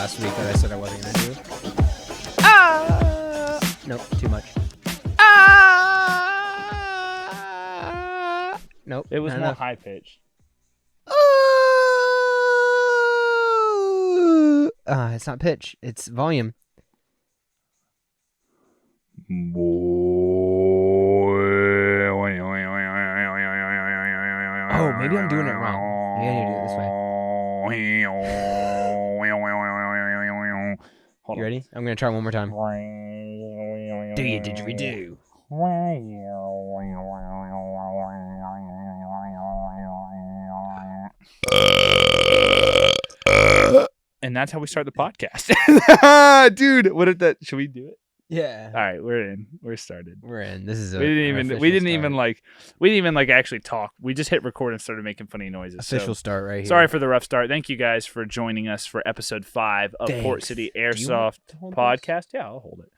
last week that I said I wasn't going to do. Ah! Nope, too much. Ah! Nope. It was not more enough. high pitched. It's not pitch. It's volume. Oh, maybe I'm doing it wrong. Maybe I need to do it this way. Hold You on. ready? I'm going to try one more time. Do you didgeridoo? And that's how we start the podcast. Dude, what if that should we do it? Yeah. All right, we're in. We're started. We're in. This is We didn't even actually talk. We just hit record and started making funny noises. Official So, start right here. sorry for the rough start. Thank you guys for joining us for episode 5 of Thanks. Port City Do you want Airsoft to hold podcast. Yeah, I'll hold it.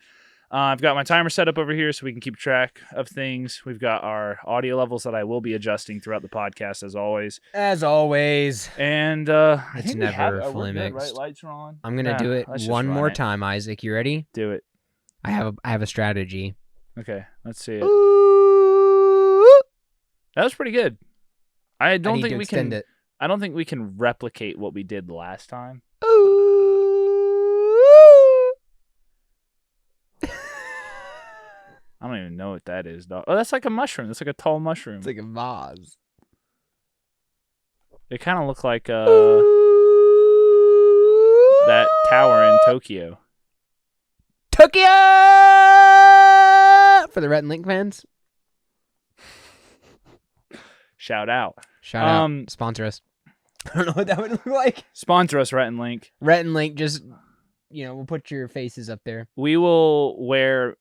I've got my timer set up over here so we can keep track of things. We've got our audio levels that I will be adjusting throughout the podcast as always. As always. And I It's think we never have, fully we're good, mixed. right? Lights are on. I'm going to do it let's just one run more it. time, Isaac. You ready? Do it. I have a strategy. Okay, let's see it. Ooh. That was pretty good. I I don't need think to we extend can. it. I don't think we can replicate what we did last time. I don't even know what that is, dog. Oh, that's like a mushroom. That's like a tall mushroom. It's like a vase. They kind of look like that tower in Tokyo. Tokyo! For the Rhett and Link fans. Shout out. Shout out. Sponsor us. I don't know what that would look like. Sponsor us, Rhett and Link. Rhett and Link, just, we'll put your faces up there. We will wear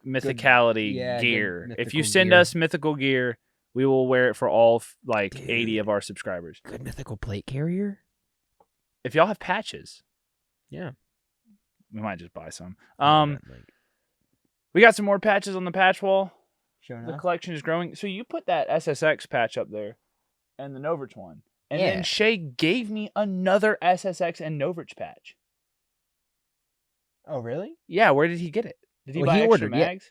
mythicality yeah, gear. good If you mythical send gear. us mythical gear, we will wear it for all Dude. 80 of our subscribers. Good mythical plate carrier? If y'all have patches, Yeah. we might just buy some. Rhett and Link. We got some more patches on the patch wall. Sure The enough. collection is growing. So you put that SSX patch up there and the Novich one. And Yeah. then Shay gave me another SSX and Novich patch. Oh, really? Yeah, where did he get it? Did he Well, buy he extra ordered, mags?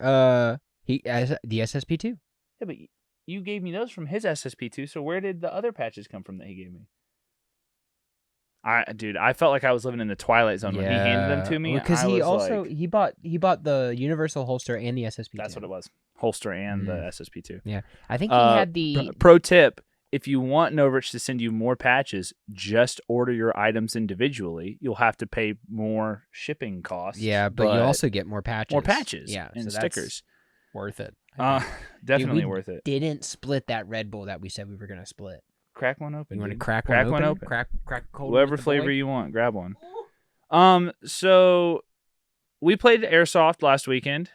he the SSP too. Yeah, but you gave me those from his SSP2, so where did the other patches come from that he gave me? I felt like I was living in the Twilight Zone when he handed them to me. Because I he was also like, he bought the universal holster and the SSP. that's what it was. Holster and the SSP2. Yeah, I think he had the. Pro tip: if you want Novich to send you more patches, just order your items individually. You'll have to pay more shipping costs. Yeah, but you also get more patches. more patches, Yeah, and so that's stickers. worth it. Definitely we worth it. Didn't split that Red Bull that we said we were gonna split. Crack one open. You want to dude. crack one one open? Crack cold. Whatever with the flavor boy? you want, grab one. So we played Airsoft last weekend.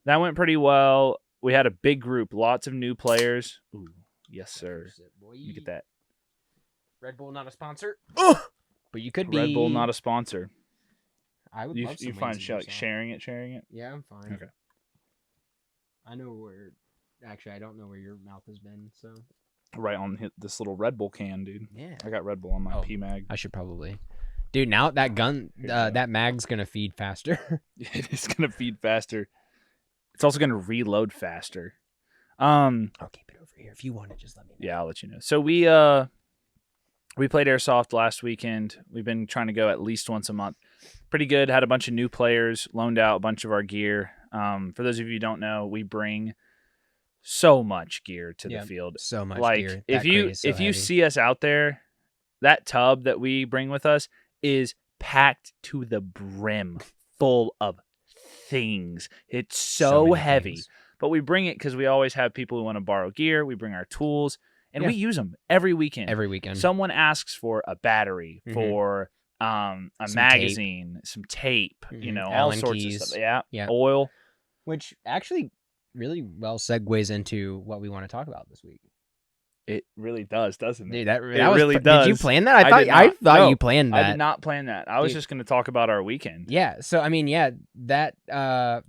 That went pretty well. We had a big group, lots of new players. Ooh, yes, sir. You get that. Red Bull not a sponsor. But you could be. Red Bull, not a sponsor. I would You love some find wings and sharing it. Yeah, I'm fine. Okay. I know where. Actually, I don't know where your mouth has been. So. Right on this little Red Bull can, dude. Yeah. I got Red Bull on my Oh. PMag. I should probably. Dude, now that gun, Here you go. that mag's gonna feed faster. It is gonna feed faster. It's also gonna reload faster. I'll keep it over here if you want to. Just let me know. Yeah, I'll let you know. So we played Airsoft last weekend. We've been trying to go at least once a month. Pretty good. Had a bunch of new players. Loaned out a bunch of our gear. For those of you who don't know, we bring so much gear to the field. So much Like gear. if That you crate is so if you heavy. see us out there, that tub that we bring with us is packed to the brim, full of things. It's so many heavy. things. But we bring it because we always have people who want to borrow gear. We bring our tools, and Yeah. we use them every weekend. every weekend. Someone asks for a battery, Mhm. for a Some magazine, some tape, Mhm. all Allen sorts keys. of stuff. Yeah, Yeah. oil. Which actually really well segues into what we want to talk about this week. It really does, doesn't it? Dude, that It was really Did you does. plan that? I did I not. thought No, you planned that. I did not plan that. I was Dude. just going to talk about our weekend. Yeah. So I mean, yeah, that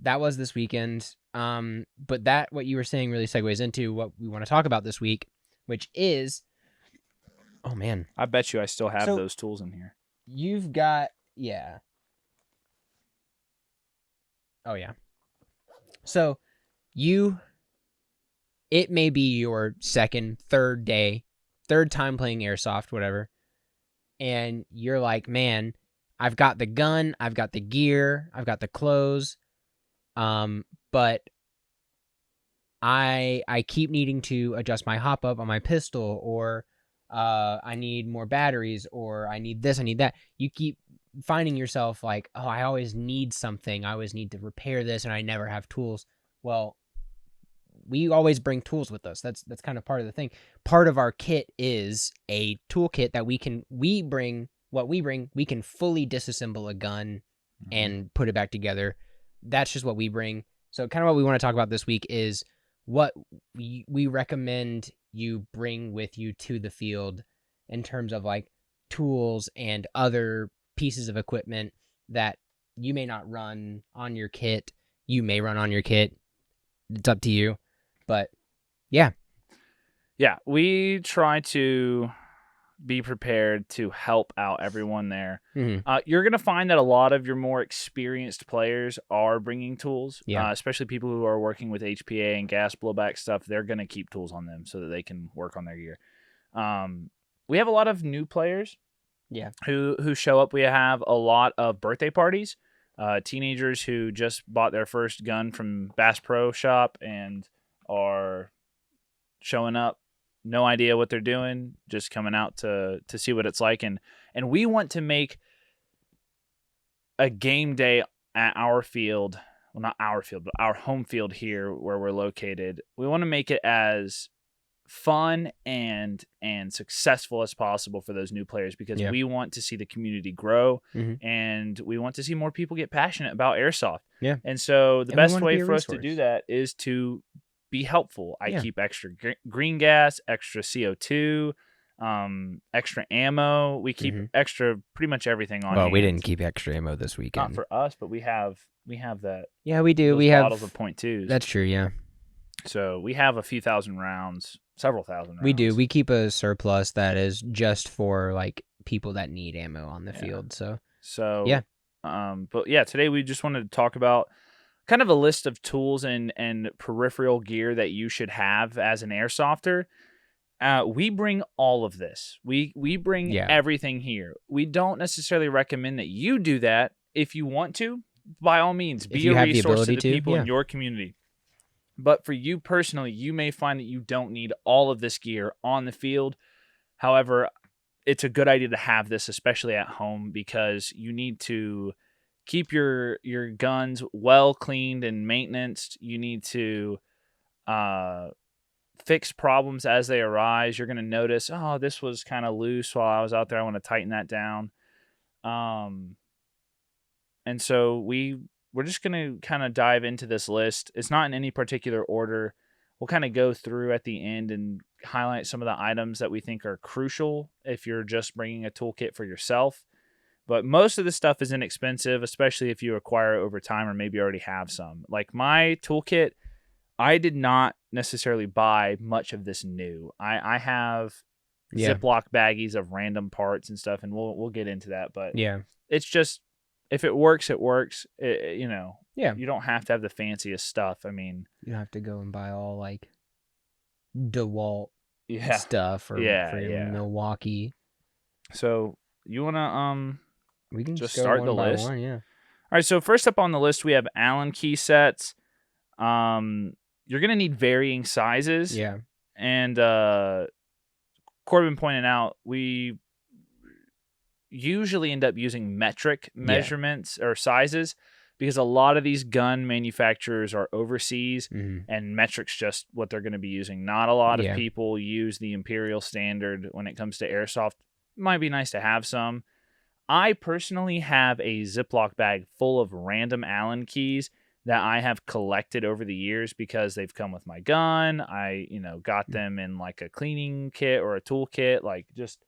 was this weekend. But that what you were saying really segues into what we want to talk about this week, which is, oh man, I bet you I still have So- those tools in here. you've got Yeah. Oh yeah. So you, it may be your second, third time playing Airsoft, whatever, and you're like, man, I've got the gun, I've got the gear, I've got the clothes, but I keep needing to adjust my hop up on my pistol, or I need more batteries, or I need this, I need that. You keep finding yourself like, oh, I always need something. I always need to repair this, and I never have tools. Well, we always bring tools with us. That's kind of part of the thing. Part of our kit is a toolkit that we can we can fully disassemble a gun and put it back together. That's just what we bring. So kind of what we want to talk about this week is what we recommend you bring with you to the field in terms of like tools and other pieces of equipment that you may not run on your kit. You may run on your kit. It's up to you. But yeah. Yeah, we try to be prepared to help out everyone there. Mm-hmm. You're going to find that a lot of your more experienced players are bringing tools, Yeah. especially people who are working with HPA and gas blowback stuff. They're going to keep tools on them so that they can work on their gear. We have a lot of new players who show up. We have a lot of birthday parties, teenagers who just bought their first gun from Bass Pro Shop and are showing up, no idea what they're doing, just coming out to see what it's like. And we want to make a game day at our field, well, not our field, but our home field here where we're located. We want to make it as fun and successful as possible for those new players, because we want to see the community grow, and we want to see more people get passionate about Airsoft. Yeah. And so the best way for us to resource. do that is to be helpful. I keep extra green gas, extra CO2, extra ammo. We keep extra pretty much everything on. Well, we didn't keep extra ammo this weekend. Not for us, but we have that. Yeah, we do. We have bottles of .2s. That's true. Yeah. So we have a few thousand rounds, several thousand rounds. We do. We keep a surplus that is just for like people that need ammo on the field. So yeah. But yeah, today we just wanted to talk about kind of a list of tools and peripheral gear that you should have as an airsofter. We bring all of this. We bring everything here. We don't necessarily recommend that you do that. If you want to, by all means, be a resource to the people in your community. But for you personally, you may find that you don't need all of this gear on the field. However, it's a good idea to have this, especially at home, because you need to keep your guns well cleaned and maintenanced. You need to fix problems as they arise. You're going to notice, oh, this was kind of loose while I was out there. I want to tighten that down. And so we're just going to kind of dive into this list. It's not in any particular order. We'll kind of go through at the end and highlight some of the items that we think are crucial if you're just bringing a toolkit for yourself. But most of this stuff is inexpensive, especially if you acquire it over time or maybe already have some. Like my toolkit, I did not necessarily buy much of this new. I have Ziploc baggies of random parts and stuff, and we'll get into that. But it's just, if it works, it works. You don't have to have the fanciest stuff. I mean, you don't have to go and buy all like DeWalt stuff for Milwaukee. So you want to we can just go start the list. One, yeah. All right. So first up on the list, we have Allen key sets. You're gonna need varying sizes. Yeah. And Corbin pointed out we usually end up using metric measurements or sizes, because a lot of these gun manufacturers are overseas, and metric's just what they're going to be using. Not a lot of people use the imperial standard when it comes to airsoft. It might be nice to have some. I personally have a Ziploc bag full of random Allen keys that I have collected over the years because they've come with my gun. I, got them in like a cleaning kit or a tool kit, like just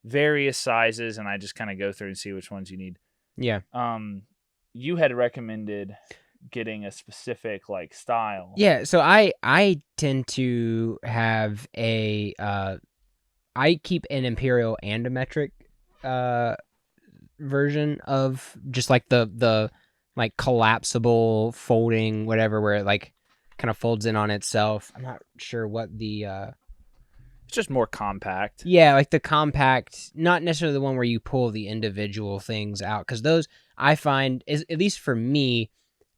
various sizes, and I just kind of go through and see which ones you need. Yeah. You had recommended getting a specific like style. Yeah, so I tend to have I keep an imperial and a metric version of just like the like collapsible folding whatever, where it like kind of folds in on itself. I'm not sure what the It's just more compact. yeah, like the compact, not necessarily the one where you pull the individual things out, because those I find is, at least for me,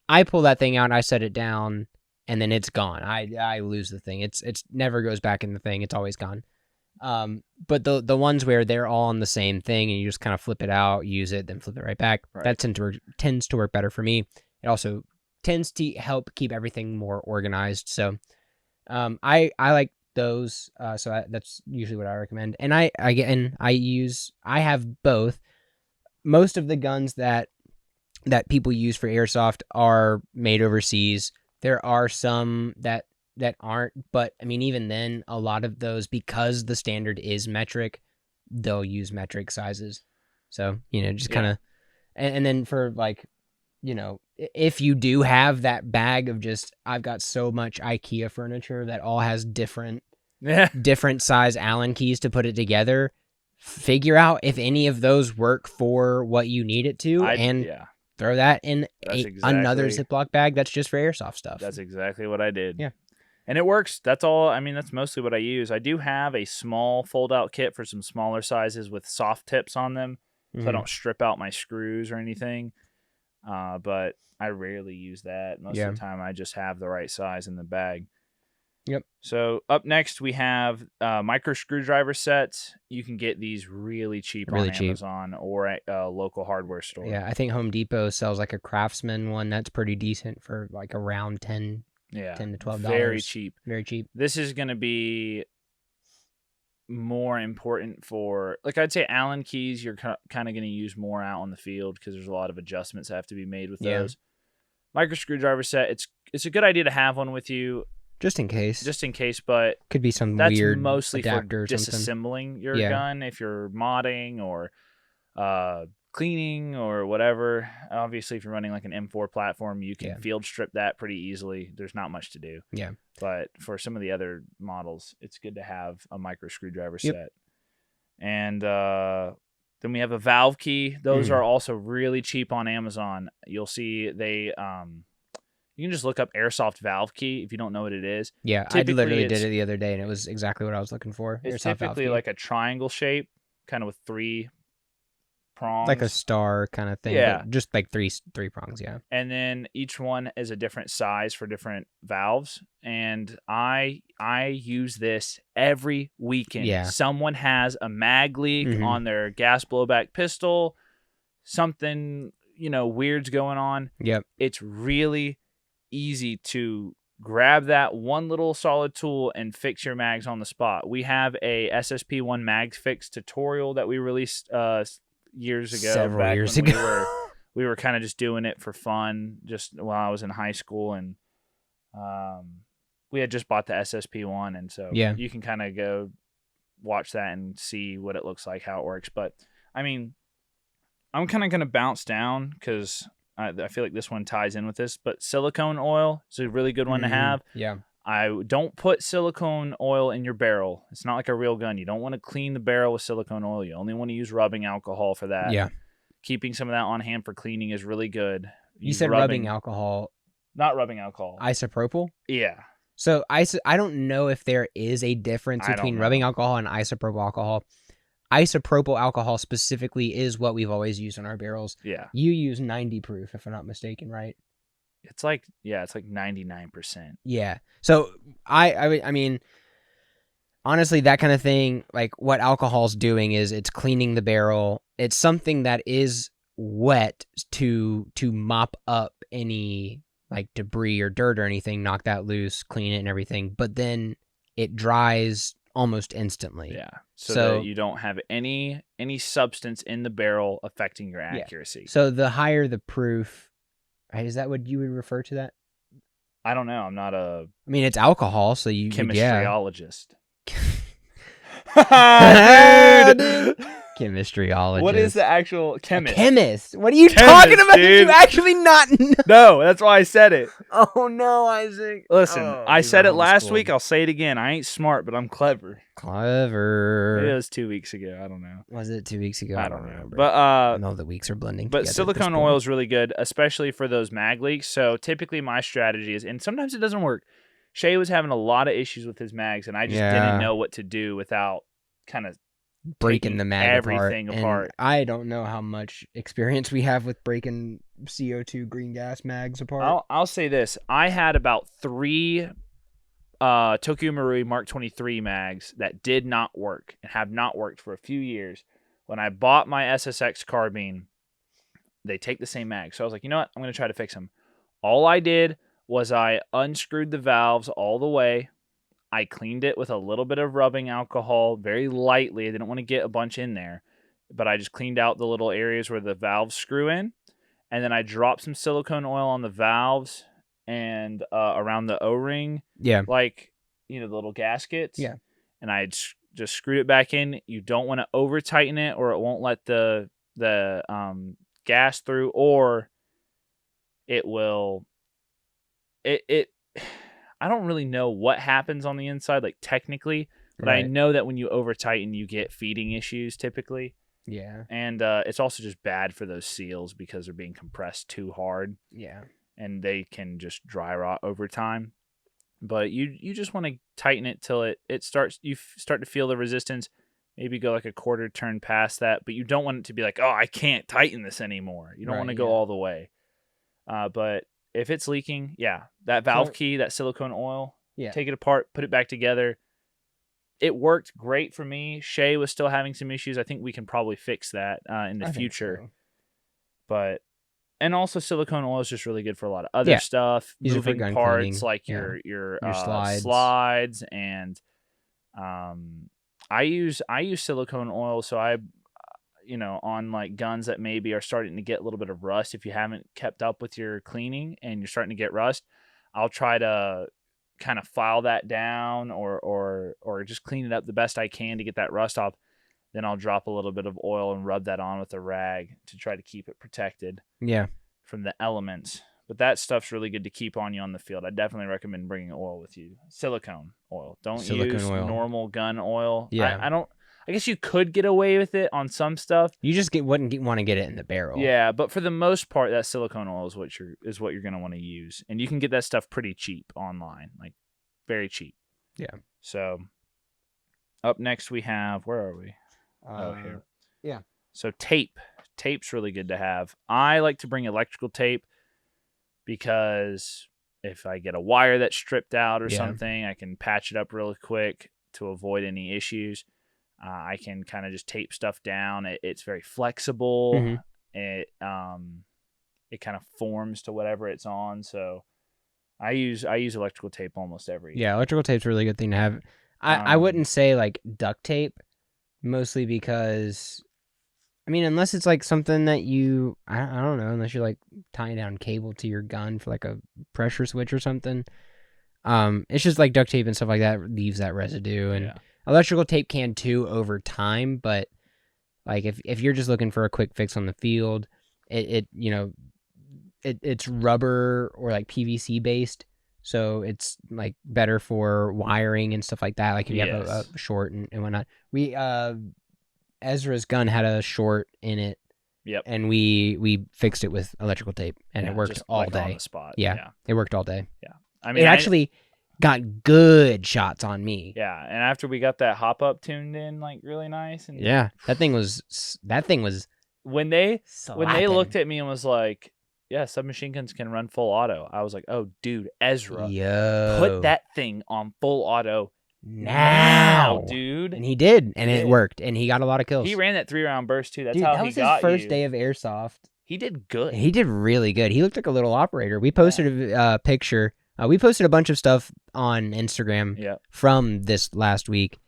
I pull that thing out, I set it down, and then it's gone. I lose the thing. It's never goes back in the thing. It's always gone. But the ones where they're all on the same thing and you just kind of flip it out, use it, then flip it right back. Right. That tends to work better for me. It also tends to help keep everything more organized. So, I like those. That's usually what I recommend. And I have both. Most of the guns that people use for airsoft are made overseas. There are some that aren't, but I mean, even then, a lot of those, because the standard is metric, they'll use metric sizes. So, just kind of, and then for like, if you do have that bag of just, I've got so much IKEA furniture that all has different size Allen keys to put it together, figure out if any of those work for what you need it to, and throw that in another Ziploc bag that's just for airsoft stuff. That's exactly what I did. Yeah. And it works. That's all. I mean, that's mostly what I use. I do have a small fold-out kit for some smaller sizes with soft tips on them, so I don't strip out my screws or anything. But I rarely use that. Most of the time, I just have the right size in the bag. Yep. So up next, we have micro screwdriver sets. You can get these really cheap on Amazon or at a local hardware store. Yeah, I think Home Depot sells like a Craftsman one that's pretty decent for like around $10 to $12. Very cheap. Very cheap. This is going to be more important for, like, I'd say Allen keys, you're kind of going to use more out on the field because there's a lot of adjustments that have to be made with those. Micro screwdriver set, it's a good idea to have one with you. Just in case, but could be some that's weird mostly adapter for or something. disassembling your gun if you're modding or cleaning or whatever. Obviously, if you're running like an M4 platform, you can field strip that pretty easily. There's not much to do. Yeah. But for some of the other models, it's good to have a micro screwdriver set. And then we have a valve key. Those are also really cheap on Amazon. You'll see they you can just look up Airsoft valve key if you don't know what it is. Yeah, I literally did it the other day, and it was exactly what I was looking for. It's typically like a triangle shape, kind of with 3 prongs. Like a star kind of thing. Yeah. But just like three prongs, yeah. And then each one is a different size for different valves. And I use this every weekend. Yeah. Someone has a mag leak on their gas blowback pistol. Something, weird's going on. Yep. It's really easy to grab that one little solid tool and fix your mags on the spot. We have a SSP1 mag fix tutorial that we released years ago. Several years ago. We were kind of just doing it for fun, just while I was in high school, and we had just bought the SSP1, and so you can kind of go watch that and see what it looks like, how it works. But I mean, I'm kind of going to bounce down because I feel like this one ties in with this, but silicone oil is a really good one to have. Yeah. I don't put silicone oil in your barrel. It's not like a real gun. You don't want to clean the barrel with silicone oil. You only want to use rubbing alcohol for that. Yeah. Keeping some of that on hand for cleaning is really good. You said rubbing alcohol. Not rubbing alcohol. Isopropyl? Yeah. So I don't know if there is a difference between rubbing alcohol and isopropyl alcohol. Isopropyl alcohol specifically is what we've always used on our barrels. Yeah. You use 90 proof, if I'm not mistaken, right? It's like 99%. Yeah. So I mean, honestly, that kind of thing, like what alcohol's doing is it's cleaning the barrel. It's something that is wet to mop up any like debris or dirt or anything, knock that loose, clean it and everything. But then it dries almost instantly. Yeah. So that you don't have any substance in the barrel affecting your accuracy. Yeah. So the higher the proof, right? Is that what you would refer to that? I don't know. I'm not a I mean, it's alcohol, so you chemistryologist. Dude. Chemistryologist. What is the actual chemist? Chemist. What are you Chemist, talking about? dude. You actually not know? No, that's why I said it. Oh no, Isaac. Listen, Oh, I you said were it last homeschooled. week. I'll say it again. I ain't smart, but I'm clever. Maybe it Clever. was 2 weeks ago. I don't know. Was it 2 weeks ago? I don't know. remember. But no, the weeks are blending. But together at this silicone point. oil is really good, especially for those mag leaks. So typically my strategy is, and sometimes it doesn't work. Shay was having a lot of issues with his mags, and I just didn't know what to do without kind of breaking the mag everything apart. And I don't know how much experience we have with breaking CO2 green gas mags apart. I'll say this. I had about 3 Tokyo Marui Mark 23 mags that did not work and have not worked for a few years. When I bought my SSX carbine, they take the same mag. So I was like, you know what? I'm going to try to fix them. All I did was I unscrewed the valves all the way. I cleaned it with a little bit of rubbing alcohol, very lightly. I didn't want to get a bunch in there, but I just cleaned out the little areas where the valves screw in. And then I dropped some silicone oil on the valves and around the O-ring. Yeah. Like, the little gaskets. Yeah. And I just screwed it back in. You don't want to over tighten it or it won't let the gas through, or it will I don't really know what happens on the inside, like technically, but I know that when you over tighten, you get feeding issues typically. Yeah. And it's also just bad for those seals because they're being compressed too hard. Yeah. And they can just dry rot over time. But you just want to tighten it till it starts, you start to feel the resistance, maybe go like a quarter turn past that, but you don't want it to be like, oh, I can't tighten this anymore. You don't want to go all the way. But if it's leaking, that valve key, that silicone oil, take it apart, put it back together. It worked great for me. Shay was still having some issues. I think we can probably fix that in the future. But and also silicone oil is just really good for a lot of other stuff, moving parts cleaning. Like your slides, and I use silicone oil, so I on like guns that maybe are starting to get a little bit of rust. If you haven't kept up with your cleaning and you're starting to get rust, I'll try to kind of file that down or just clean it up the best I can to get that rust off. Then I'll drop a little bit of oil and rub that on with a rag to try to keep it protected from the elements. But that stuff's really good to keep on you on the field. I definitely recommend bringing oil with you. Silicone oil. Don't use normal gun oil. I guess you could get away with it on some stuff. You just wouldn't want to get it in the barrel. Yeah, but for the most part, that silicone oil is what you're going to want to use, and you can get that stuff pretty cheap online, like very cheap. Yeah. So, up next we have, where are we? Here. Yeah. So tape. Tape's really good to have. I like to bring electrical tape because if I get a wire that's stripped out or something, I can patch it up really quick to avoid any issues. I can kind of just tape stuff down. It's very flexible. Mm-hmm. It kind of forms to whatever it's on. So I use electrical tape almost every. Yeah, electrical tape's a really good thing to have. I wouldn't say like duct tape, mostly because, I mean, unless it's like something that I don't know, unless you're like tying down cable to your gun for like a pressure switch or something. It's just like duct tape and stuff like that leaves that residue, and electrical tape can too over time. But like if you're just looking for a quick fix on the field, it's rubber or like PVC based, so it's like better for wiring and stuff like that. Like if you have a short and whatnot. We Ezra's gun had a short in it. Yep. And we fixed it with electrical tape, and it worked all day. On the spot. Yeah, it worked all day. Yeah. I mean, it actually got good shots on me. Yeah, and after we got that hop up tuned in, like really nice, and that thing was when they slapping. looked at me and was like, "Yeah, submachine guns can run full auto." I was like, "Oh, dude, Ezra, put that thing on full auto now, dude!" And he did, and it worked, and he got a lot of kills. He ran that 3-round burst too. That's dude, how that he was got his first day of airsoft. He did good. He did really good. He looked like a little operator. We posted a picture. We posted a bunch of stuff on Instagram from this last week.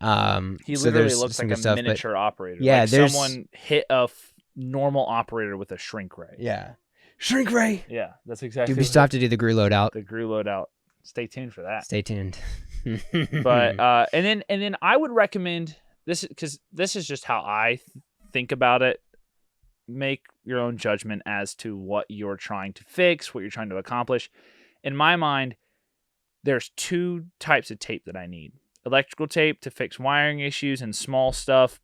He literally looks like a miniature operator. Yeah, like someone hit a normal operator with a shrink ray. Yeah, shrink ray. Yeah, that's exactly. Dude, we still have to do the GRU loadout. The GRU loadout. Stay tuned for that. Stay tuned. But and then I would recommend this is just how I think about it. Make your own judgment as to what you're trying to fix, what you're trying to accomplish. In my mind, there's 2 types of tape that I need. Electrical tape to fix wiring issues and small stuff,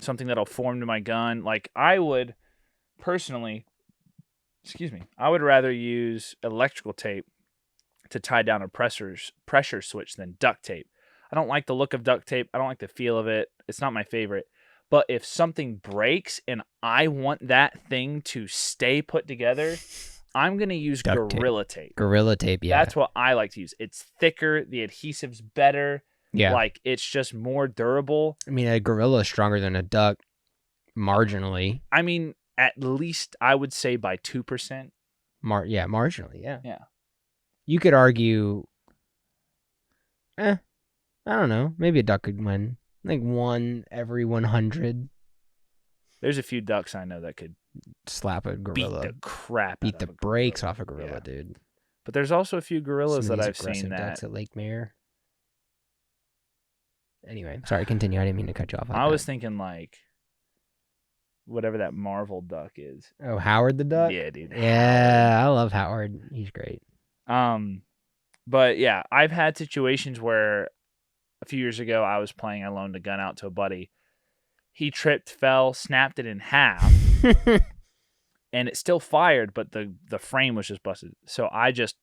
something that'll form to my gun. Like I would personally, I would rather use electrical tape to tie down a pressure switch than duct tape. I don't like the look of duct tape. I don't like the feel of it. It's not my favorite. But if something breaks and I want that thing to stay put together, I'm going to use Gorilla Tape. Gorilla Tape, yeah. That's what I like to use. It's thicker. The adhesive's better. Yeah. Like, it's just more durable. I mean, a Gorilla is stronger than a duck, marginally. I mean, at least I would say by 2%. Marginally, yeah. Yeah. You could argue, I don't know. Maybe a duck could win. Like 1 every 100. There's a few ducks I know that could slap a gorilla. Beat the crap Beat the brakes off a gorilla, dude. But there's also a few gorillas that I've seen that. Ducks at Lake Mare. Anyway, sorry, continue. I didn't mean to cut you off. I was thinking like whatever that Marvel duck is. Oh, Howard the duck? Yeah, dude. Yeah, I love Howard. He's great. But yeah, I've had situations where a few years ago I was playing, I loaned a gun out to a buddy. He tripped, fell, snapped it in half, and it still fired, but the frame was just busted. So I just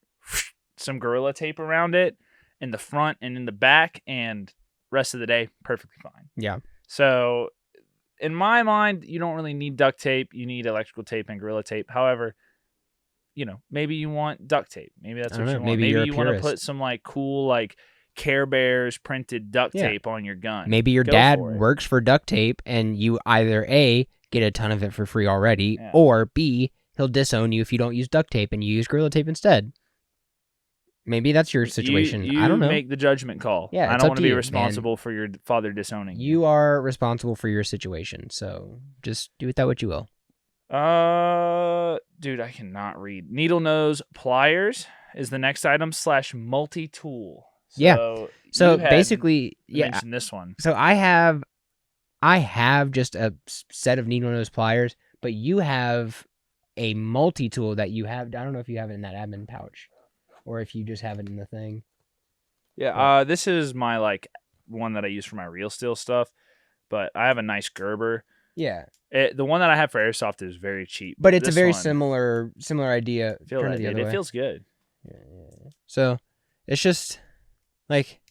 some Gorilla Tape around it in the front and in the back, and rest of the day, perfectly fine. Yeah. So in my mind, you don't really need duct tape. You need electrical tape and Gorilla Tape. However, you know, maybe you want duct tape. Maybe that's what you want. Maybe you want to put some like cool like Care Bears printed duct tape on your gun. Maybe your dad works for duct tape and you either A, get a ton of it for free already, or B, he'll disown you if you don't use duct tape and you use Gorilla Tape instead. Maybe that's your situation. You I don't know. Make the judgment call. Yeah, I don't want to be responsible for your father disowning you. You are responsible for your situation, so just do with that what you will. Dude, I cannot read. Needle nose pliers is the next item / multi-tool. So basically, mention this one. So I have just a set of needle nose pliers, but you have a multi-tool that you have. I don't know if you have it in that admin pouch, or if you just have it in the thing. Yeah. This is my like one that I use for my real steel stuff, but I have a nice Gerber. Yeah. The one that I have for Airsoft is very cheap, but it's a very similar idea. It feels good. Yeah. So it's just like,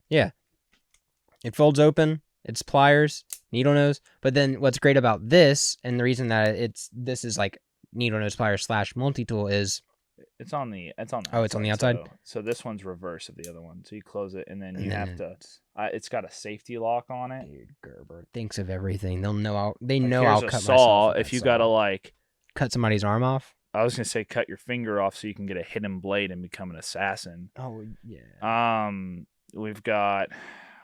yeah, it folds open. It's pliers, needle nose. But then what's great about this, and the reason that this is like needle nose pliers / multi-tool is it's on the outside. It's on the outside. So this one's reverse of the other one. So you close it and then you have to. It's got a safety lock on it. Dude, Gerber thinks of everything. They'll know. I'll cut a saw myself. If you gotta like cut somebody's arm off. I was gonna say cut your finger off so you can get a hidden blade and become an assassin. Oh yeah. We've got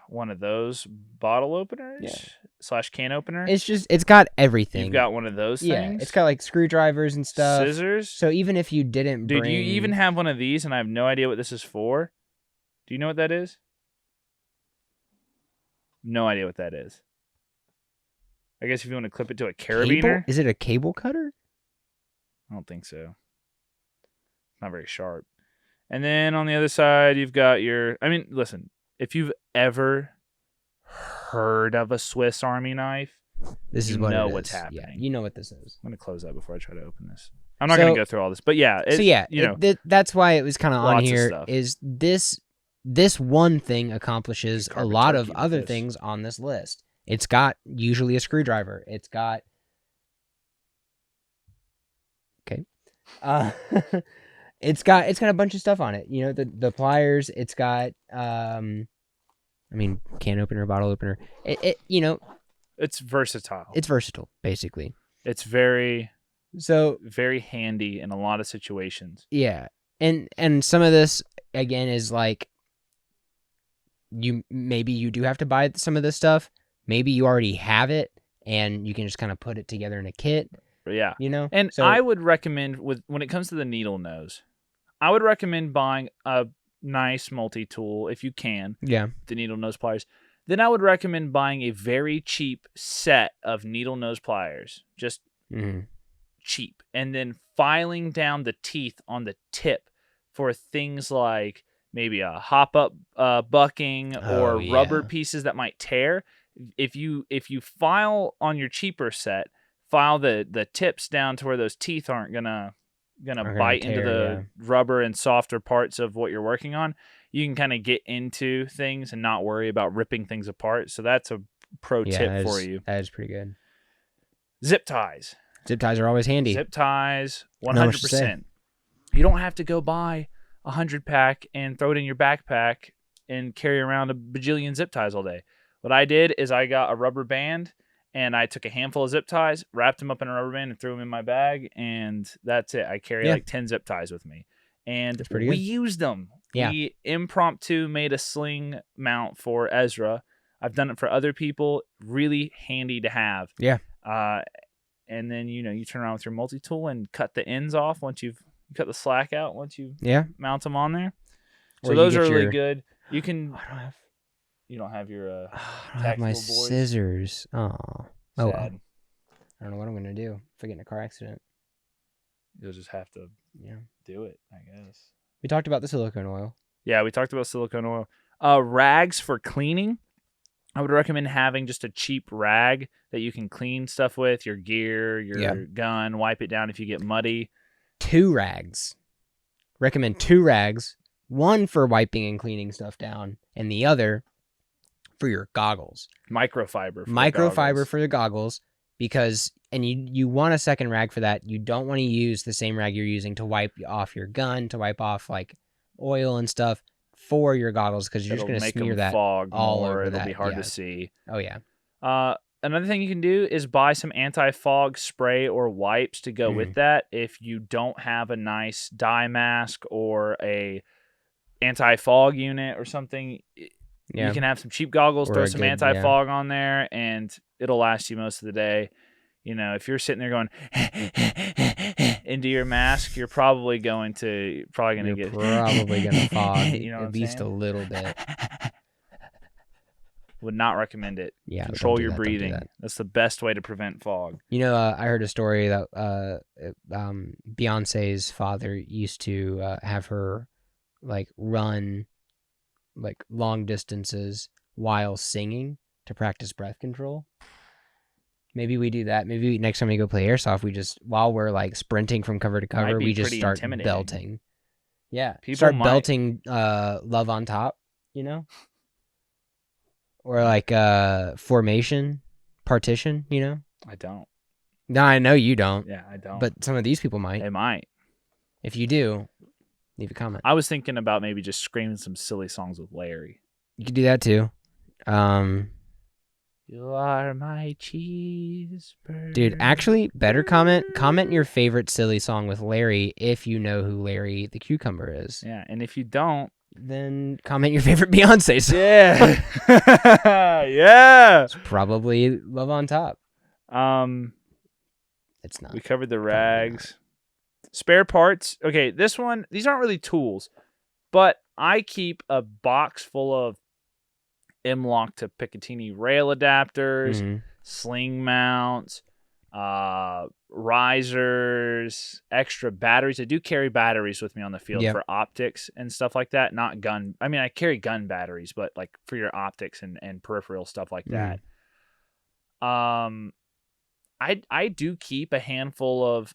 one of those bottle openers / can opener. It's got everything. You've got one of those things. It's got like screwdrivers and stuff. Scissors. So even if you didn't Dude, you even have one of these and I have no idea what this is for. Do you know what that is? No idea what that is. I guess if you want to clip it to a carabiner. Is it a cable cutter? I don't think so. Not very sharp. And then on the other side, you've got your... I mean, listen. If you've ever heard of a Swiss Army knife, this is what's happening. Yeah, you know what this is. I'm going to close that before I try to open this. I'm not going to go through all this. But yeah. That's why it was kind of on here. Is this one thing accomplishes a lot of other things on this list. It's got usually a screwdriver. It's got... Okay. It's got a bunch of stuff on it. You know, the pliers. It's got can opener, bottle opener. It's versatile. It's versatile, basically. It's very handy in a lot of situations. Yeah, and some of this again is like you do have to buy some of this stuff. Maybe you already have it and you can just kind of put it together in a kit. Yeah, And I would recommend when it comes to the needle nose, I would recommend buying a nice multi-tool if you can. Yeah. The needle nose pliers. Then I would recommend buying a very cheap set of needle nose pliers, just cheap, and then filing down the teeth on the tip for things like maybe a hop up bucking or rubber pieces that might tear. If you file on your cheaper set, file the tips down to where those teeth aren't gonna bite into the rubber and softer parts of what you're working on. You can kind of get into things and not worry about ripping things apart. So that's a pro tip for you. That is pretty good. Zip ties. Zip ties are always handy. Zip ties, 100%. You don't have to go buy a 100-pack and throw it in your backpack and carry around a bajillion zip ties all day. What I did is I got a rubber band and I took a handful of zip ties, wrapped them up in a rubber band and threw them in my bag, and that's it. I carry like 10 zip ties with me. And we used them. Yeah. We impromptu made a sling mount for Ezra. I've done it for other people. Really handy to have. Yeah. And then, you turn around with your multi-tool and cut the ends off once you cut the slack out once you mount them on there. So those are really good. You can... You don't have your I don't have my scissors. Oh. Well. I don't know what I'm going to do if I get in a car accident. You'll just have to do it, I guess. We talked about the silicone oil. Yeah, we talked about silicone oil. Rags for cleaning. I would recommend having just a cheap rag that you can clean stuff with, your gear, your gun, wipe it down if you get muddy. 2 rags. Recommend 2 rags. One for wiping and cleaning stuff down, and the other for your goggles. Microfiber for the goggles, because you want a second rag for that. You don't want to use the same rag you're using to wipe off your gun, to wipe off like oil and stuff for your goggles, because you're just going to smear that fog all more. over. It'll be hard to see. Oh yeah. Another thing you can do is buy some anti-fog spray or wipes to go with that. If you don't have a nice dye mask or a anti-fog unit or something, you can have some cheap goggles, throw some anti-fog on there, and it'll last you most of the day. If you're sitting there going into your mask, you're probably going to fog. At least a little bit. Would not recommend it. Yeah, control your breathing. That's the best way to prevent fog. I heard a story that Beyonce's father used to have her run long distances while singing to practice breath control. Maybe we do that. Maybe next time we go play Airsoft, we just, while we're sprinting from cover to cover, we just start belting. Yeah. Belting Love on Top, Or formation, partition, I don't. No, I know you don't. Yeah, I don't. But some of these people might. They might. If you do, leave a comment. I was thinking about maybe just screaming some silly songs with Larry. You could do that too. You are my cheeseburger. Dude, actually, better comment your favorite silly song with Larry if you know who Larry the Cucumber is. Yeah, and if you don't, then comment your favorite Beyonce song. Yeah. Yeah. It's probably Love on Top. It's not. We covered the rags. Spare parts. Okay, these aren't really tools, but I keep a box full of M-Lock to Picatinny rail adapters, sling mounts, risers, extra batteries. I do carry batteries with me on the field for optics and stuff like that. Not gun. I mean, I carry gun batteries, but for your optics and peripheral stuff like that. I do keep a handful of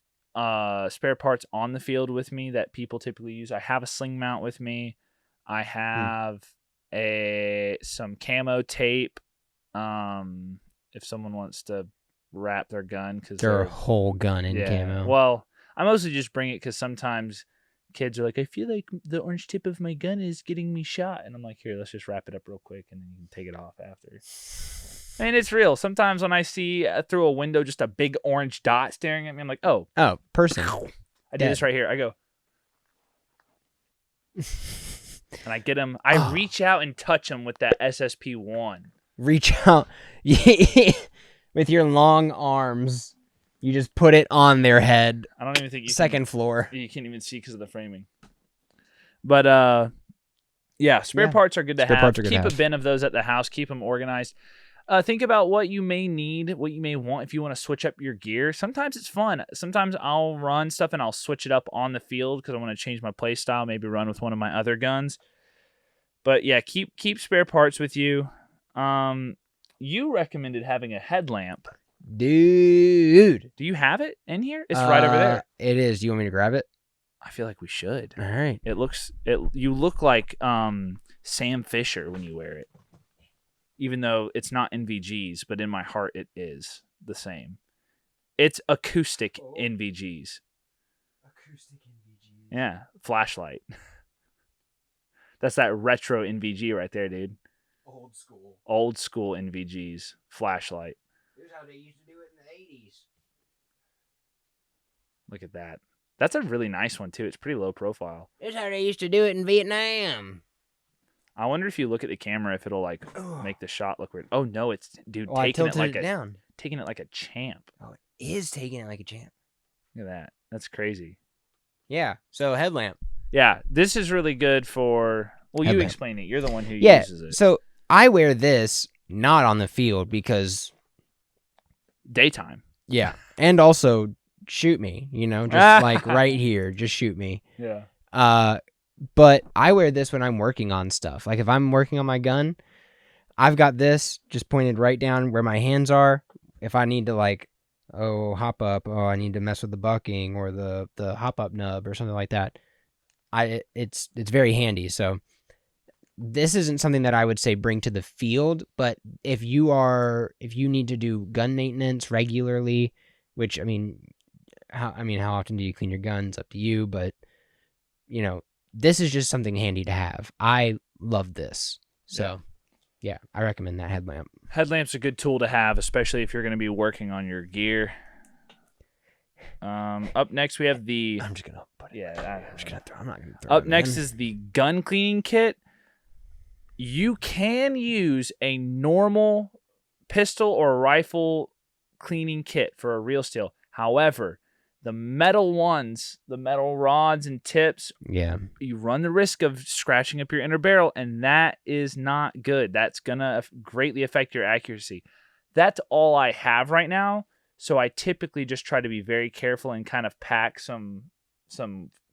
spare parts on the field with me that people typically use. I have a sling mount with me. I have some camo tape. If someone wants to wrap their gun, because their whole gun in camo. Well, I mostly just bring it because sometimes kids are like, I feel like the orange tip of my gun is getting me shot, and I'm like, here, let's just wrap it up real quick, and then you can take it off after. And it's real. Sometimes when I see through a window just a big orange dot staring at me, I'm like, oh, person. I do this right here. I go, and I get him. I reach out and touch him with that SSP-1. Reach out with your long arms. You just put it on their head. I don't even think you second floor. You can't even see because of the framing. But Yeah, spare parts are good to Spare have. parts are good to Keep a have. bin of those at the house. Keep them organized. Think about what you may need, what you may want if you want to switch up your gear. Sometimes it's fun. Sometimes I'll run stuff and I'll switch it up on the field because I want to change my play style. Maybe run with one of my other guns. But yeah, keep spare parts with you. You recommended having a headlamp. Dude. Do you have it in here? It's right over there. It is. Do you want me to grab it? I feel like we should. All right. You look like Sam Fisher when you wear it. Even though it's not NVGs, but in my heart it is the same. It's acoustic NVGs. Acoustic NVGs. Yeah, flashlight. That's that retro NVG right there, dude. Old school. Old school NVGs, flashlight. Here's how they used to do it in the 80s. Look at that. That's a really nice one too. It's pretty low profile. Here's how they used to do it in Vietnam. I wonder if you look at the camera if it'll like make the shot look weird. Oh no, it's taking it like taking it like a champ. Oh, it is taking it like a champ. Look at that. That's crazy. Yeah. So headlamp. Yeah, this is really good for. Well, Headlamp. You explain it. You're the one who uses it. So I wear this not on the field because daytime. Yeah, and also shoot me. Just like right here, just shoot me. Yeah. But I wear this when I'm working on stuff. Like if I'm working on my gun, I've got this just pointed right down where my hands are. If I need to hop up, I need to mess with the bucking or the hop up nub or something like that. It's very handy. So this isn't something that I would say bring to the field, but if you need to do gun maintenance regularly, which how often do you clean your guns? Up to you, but this is just something handy to have. I love this. So, yeah, I recommend that headlamp. Headlamp's a good tool to have, especially if you're going to be working on your gear. Up next, we have the... I'm just going to put it... Yeah, I'm not going to throw it Up next is the gun cleaning kit. You can use a normal pistol or rifle cleaning kit for a real steel. However... the metal ones, the metal rods and tips, you run the risk of scratching up your inner barrel, and that is not good. That's going to greatly affect your accuracy. That's all I have right now, so I typically just try to be very careful and kind of pack some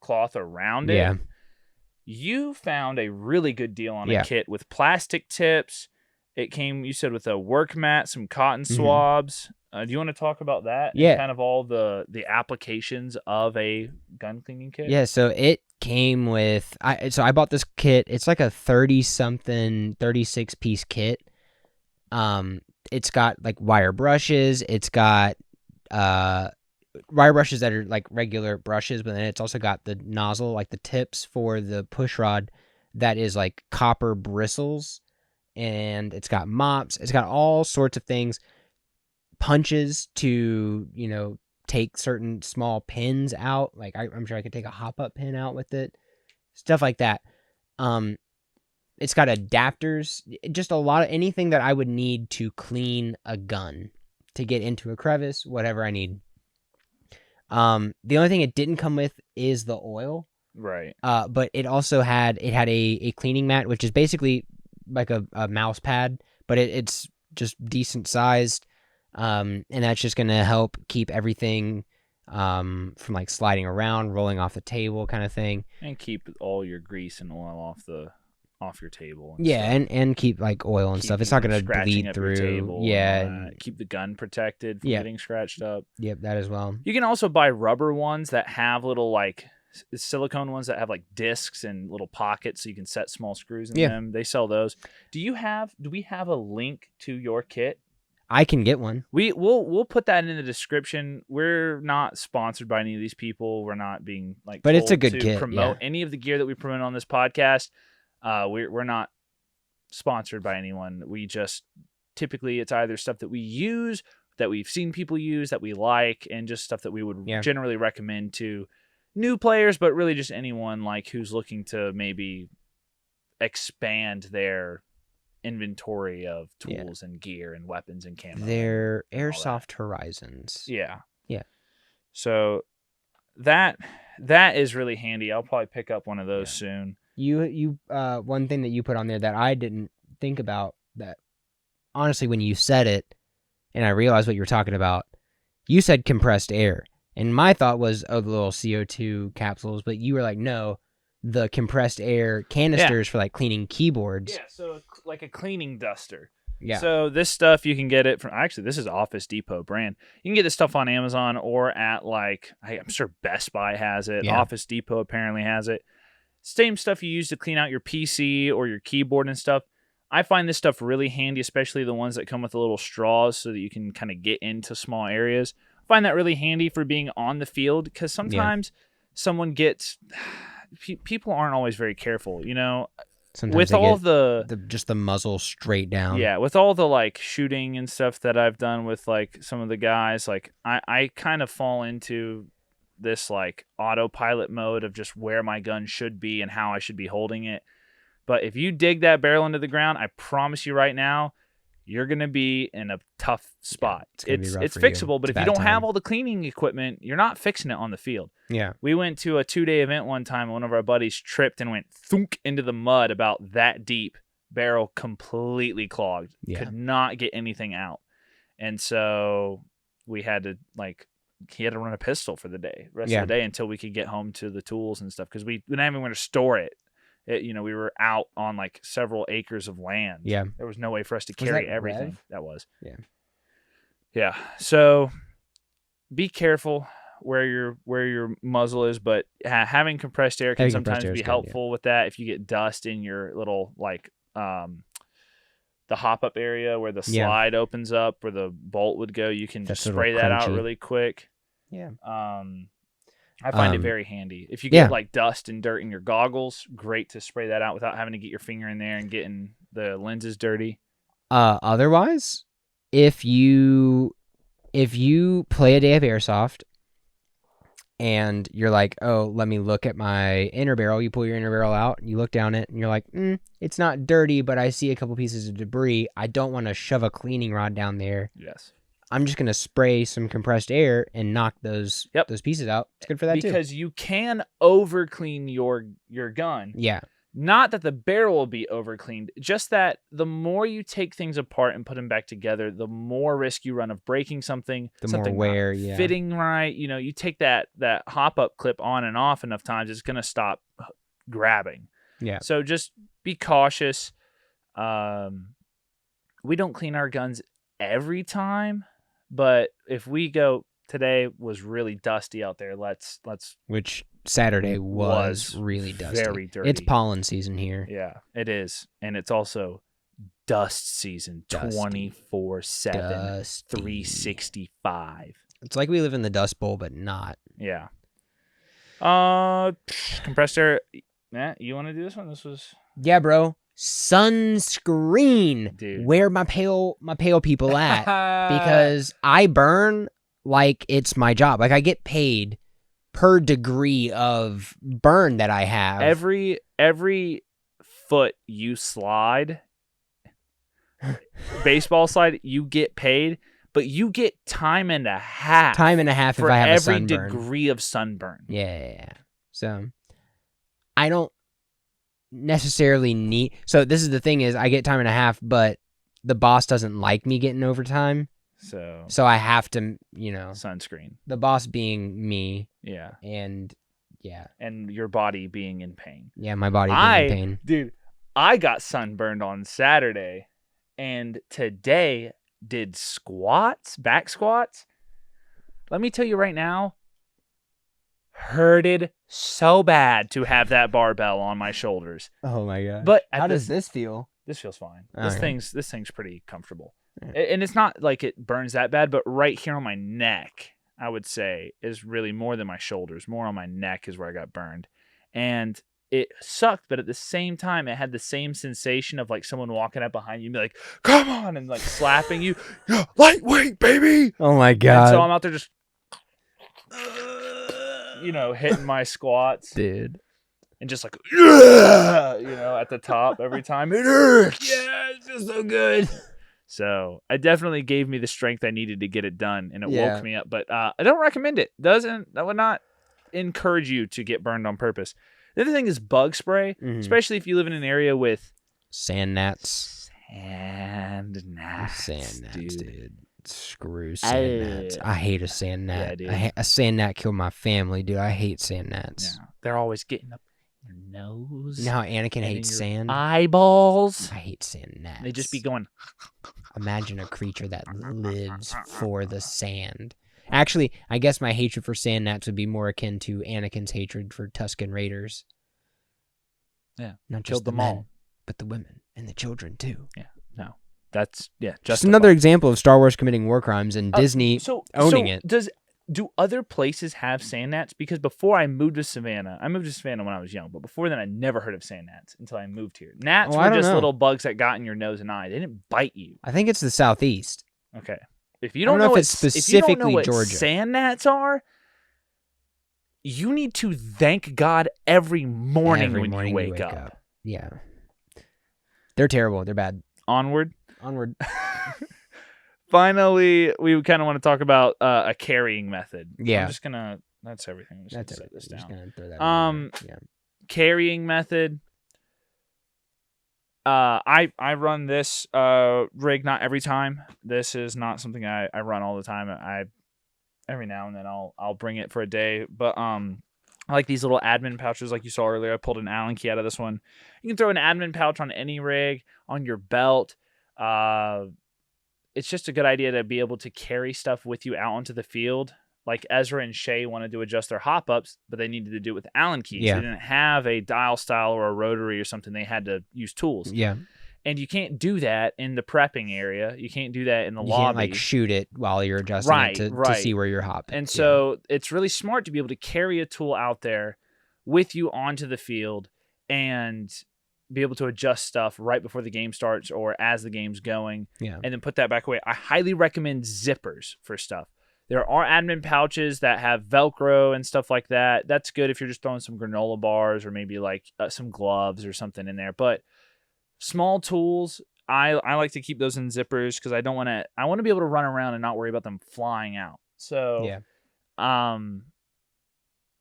cloth around it. Yeah. You found a really good deal on a kit with plastic tips. It came, you said, with a work mat, some cotton swabs. Do you want to talk about that? Yeah. And kind of all the applications of a gun cleaning kit? Yeah, so it came with... I bought this kit. It's like a 30-something, 36-piece kit. It's got, like, wire brushes. It's got wire brushes that are, like, regular brushes, but then it's also got the nozzle, like the tips for the push rod that is, like, copper bristles. And it's got mops. It's got all sorts of things. Punches to, take certain small pins out. Like I'm sure I could take a hop-up pin out with it. Stuff like that. It's got adapters. Just a lot of anything that I would need to clean a gun. To get into a crevice, whatever I need. The only thing it didn't come with is the oil. Right. But it also had a cleaning mat, which is basically like a mouse pad, but it's just decent sized. And that's just going to help keep everything from like sliding around, rolling off the table kind of thing. And keep all your grease and oil off your table. And keep like oil and stuff. It's not going to bleed through. Keep the gun protected from getting scratched up. Yep, that as well. You can also buy rubber ones that have little like silicone ones that have like discs and little pockets so you can set small screws in them. They sell those. Do we have a link to your kit? I can get one. We'll put that in the description. We're not sponsored by any of these people. We're not being like, but it's a good to kit. Promote any of the gear that we promote on this podcast. We're not sponsored by anyone. We just typically it's either stuff that we use, that we've seen people use, that we like, and just stuff that we would generally recommend to new players, but really just anyone like who's looking to maybe expand their inventory of tools and gear and weapons and camo. They're Airsoft Horizons. Yeah. Yeah. So that is really handy. I'll probably pick up one of those soon. You one thing that you put on there that I didn't think about, that honestly when you said it and I realized what you were talking about, you said compressed air. And my thought was, oh, the little CO2 capsules, but you were like, no, the compressed air canisters for like cleaning keyboards. Yeah, so like a cleaning duster. Yeah. So this stuff, you can get it from, actually, this is Office Depot brand. You can get this stuff on Amazon or at like, I'm sure Best Buy has it. Yeah. Office Depot apparently has it. Same stuff you use to clean out your PC or your keyboard and stuff. I find this stuff really handy, especially the ones that come with the little straws so that you can kind of get into small areas. I find that really handy for being on the field because sometimes someone gets, people aren't always very careful, you know. Sometimes with all just the muzzle straight down. Yeah, with all the like shooting and stuff that I've done with like some of the guys, like I kind of fall into this like autopilot mode of just where my gun should be and how I should be holding it. But if you dig that barrel into the ground, I promise you right now, you're going to be in a tough spot. Yeah, it's fixable, but if you don't have all the cleaning equipment, you're not fixing it on the field. Yeah. We went to a 2-day event one time, and one of our buddies tripped and went thunk into the mud about that deep, barrel completely clogged. Yeah. Could not get anything out. And so we had to he had to run a pistol for the rest of the day until we could get home to the tools and stuff because we didn't even want to store it. We were out on like several acres of land. Yeah. There was no way for us to carry everything. Rev? That was. Yeah. Yeah. So be careful where your muzzle is, but having compressed air can sometimes be helpful with that. If you get dust in your little the hop up area where the slide opens up where the bolt would go, you can just spray that out really quick. Yeah. I find it very handy. If you get like dust and dirt in your goggles, great to spray that out without having to get your finger in there and getting the lenses dirty. Otherwise, if you play a day of Airsoft and you're like, oh, let me look at my inner barrel, you pull your inner barrel out, and you look down it, and you're like, it's not dirty, but I see a couple pieces of debris. I don't want to shove a cleaning rod down there. Yes. I'm just going to spray some compressed air and knock those pieces out. It's good for that too. Because you can over clean your gun. Yeah. Not that the barrel will be over cleaned, just that the more you take things apart and put them back together, the more risk you run of breaking something, more wear, fitting right. You take that hop up clip on and off enough times, it's going to stop grabbing. Yeah. So just be cautious. We don't clean our guns every time. But if we go, today was really dusty out there. Which Saturday was really dusty. Very dirty. It's pollen season here. Yeah, it is. And it's also dust season 24/7, 365. It's like we live in the Dust Bowl, but not. Yeah. Compressed air. Matt, you want to do this one? Yeah, bro. Sunscreen. Dude. Where my pale people at? Because I burn like it's my job. Like I get paid per degree of burn that I have. Every foot you slide, baseball slide, you get paid, but you get time and a half. Time and a half for if I have every a sunburn. degree of sunburn. Yeah. So I don't necessarily need. So this is the thing is I get time and a half, but the boss doesn't like me getting overtime. So I have to, sunscreen. The boss being me. Yeah. And your body being in pain. Yeah, my body being in pain. Dude, I got sunburned on Saturday and today did back squats. Let me tell you right now, hurted so bad to have that barbell on my shoulders. Oh my god. But how does this feel? This feels fine. Okay. This thing's pretty comfortable. And it's not like it burns that bad, but right here on my neck, I would say, is really more than my shoulders. More on my neck is where I got burned. And it sucked, but at the same time, it had the same sensation of like someone walking up behind you and be like, come on, and like slapping you. Lightweight, baby! Oh my god. And so I'm out there just, hitting my squats. Dude. And just like, at the top every time. It hurts! Yeah, it's just so good. So it definitely gave me the strength I needed to get it done, and it woke me up. But I don't recommend it. I would not encourage you to get burned on purpose. The other thing is bug spray, especially if you live in an area with sand gnats. Sand gnats, dude. Screw sand gnats. I hate a sand gnat. Yeah, dude. A sand gnat killed my family, dude. I hate sand gnats. Yeah. They're always getting up your nose. You know how Anakin hates sand? Eyeballs. I hate sand gnats. They just be going. Imagine a creature that lives for the sand. Actually, I guess my hatred for sand gnats would be more akin to Anakin's hatred for Tusken Raiders. Yeah. Not Killed just the them men, all. but the women and the children too. Yeah. No. That's just another example of Star Wars committing war crimes and Disney owning it. Do other places have sand gnats? Because before I moved to Savannah when I was young, but before then I never heard of sand gnats until I moved here. Gnats were just little bugs that got in your nose and eye. They didn't bite you. I think it's the Southeast. Okay. If you don't know if it's specifically Georgia. Sand gnats are, you need to thank God every morning when you wake up. Yeah. They're terrible. They're bad. Onward. Finally, we kind of want to talk about a carrying method. Yeah. That's everything. I'm just gonna set this down. Just gonna throw that yeah. Carrying method. I run this rig not every time. This is not something I run all the time. Every now and then I'll bring it for a day. But I like these little admin pouches like you saw earlier. I pulled an Allen key out of this one. You can throw an admin pouch on any rig, on your belt. It's just a good idea to be able to carry stuff with you out onto the field. Like Ezra and Shay wanted to adjust their hop-ups, but they needed to do it with Allen keys. Yeah. They didn't have a dial style or a rotary or something. They had to use tools. Yeah. And you can't do that in the prepping area. You can't do that in the lobby. You can't like shoot it while you're adjusting it to see where you're hopping. And so it's really smart to be able to carry a tool out there with you onto the field and be able to adjust stuff right before the game starts or as the game's going, and then put that back away. I highly recommend zippers for stuff. There are admin pouches that have Velcro and stuff like that. That's good if you're just throwing some granola bars or maybe like some gloves or something in there. But small tools, I like to keep those in zippers because I want to be able to run around and not worry about them flying out. So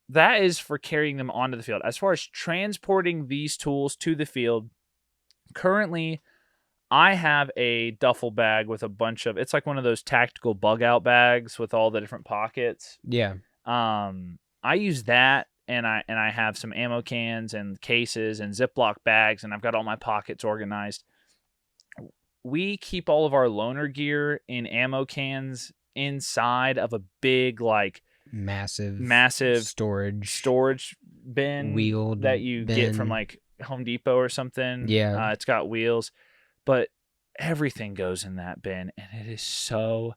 that is for carrying them onto the field. As far as transporting these tools to the field, currently I have a duffel bag with a bunch of, it's like one of those tactical bug out bags with all the different pockets. Yeah. I use that and I have some ammo cans and cases and Ziploc bags and I've got all my pockets organized. We keep all of our loaner gear in ammo cans inside of a big like massive storage bin wheeled that you get from like Home Depot or something. Yeah. It's got wheels, but everything goes in that bin and it is so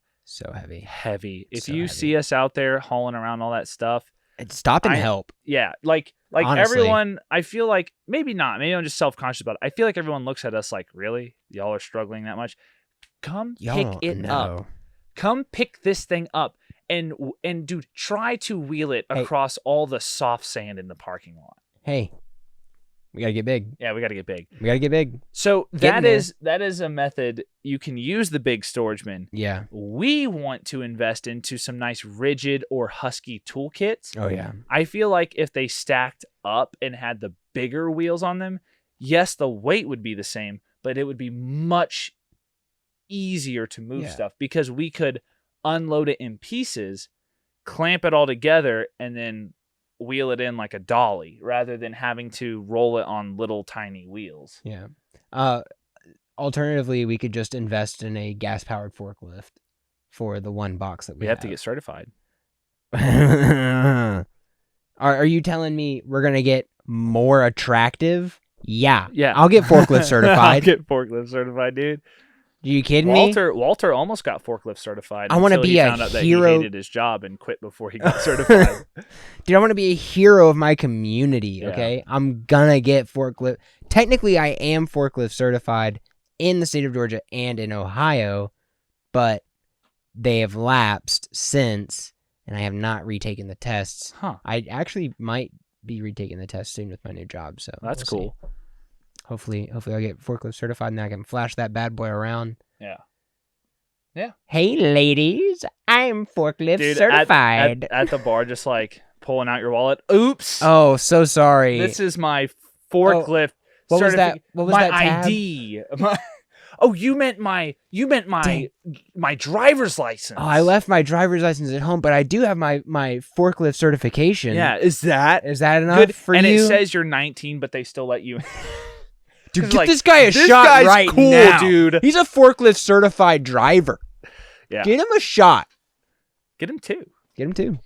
heavy. If you see us out there hauling around all that stuff, stop and help. Yeah. Like honestly, everyone, I feel like maybe I'm just self-conscious about it. I feel like everyone looks at us like, really? Y'all are struggling that much? Come pick it up. Come pick this thing up. And dude, try to wheel it across all the soft sand in the parking lot. Hey, we gotta get big. Yeah, we gotta get big. So that is a method. You can use the big storage bin. Yeah. We want to invest into some nice rigid or husky toolkits. Oh yeah. I feel like if they stacked up and had the bigger wheels on them, yes, the weight would be the same, but it would be much easier to move stuff because we could unload it in pieces, clamp it all together, and then wheel it in like a dolly rather than having to roll it on little tiny wheels. Yeah. Alternatively, we could just invest in a gas-powered forklift for the one box that we have to get certified. Are you telling me we're going to get more attractive? Yeah. Yeah. I'll get forklift certified. I'll get forklift certified, dude. Are you kidding me? Walter almost got forklift certified. I want to be a found out that hero. He hated his job and quit before he got certified. Dude, I want to be a hero of my community, okay? I'm going to get forklift. Technically, I am forklift certified in the state of Georgia and in Ohio, but they have lapsed since, and I have not retaken the tests. Huh. I actually might be retaking the test soon with my new job, so that's cool. See. Hopefully I'll get forklift certified and I can flash that bad boy around. Yeah. Yeah. Hey, ladies, I'm forklift certified. At the bar, just like pulling out your wallet. Oops. Oh, so sorry. This is my forklift. What was that? What was my that tab? ID. You meant my driver's license. Oh, I left my driver's license at home, but I do have my forklift certification. Yeah, is that enough good for and you? And it says you're 19, but they still let you. Dude, get this guy a shot guy's right cool, now, dude. He's a forklift certified driver. Yeah, get him a shot. Get him two. Get him two.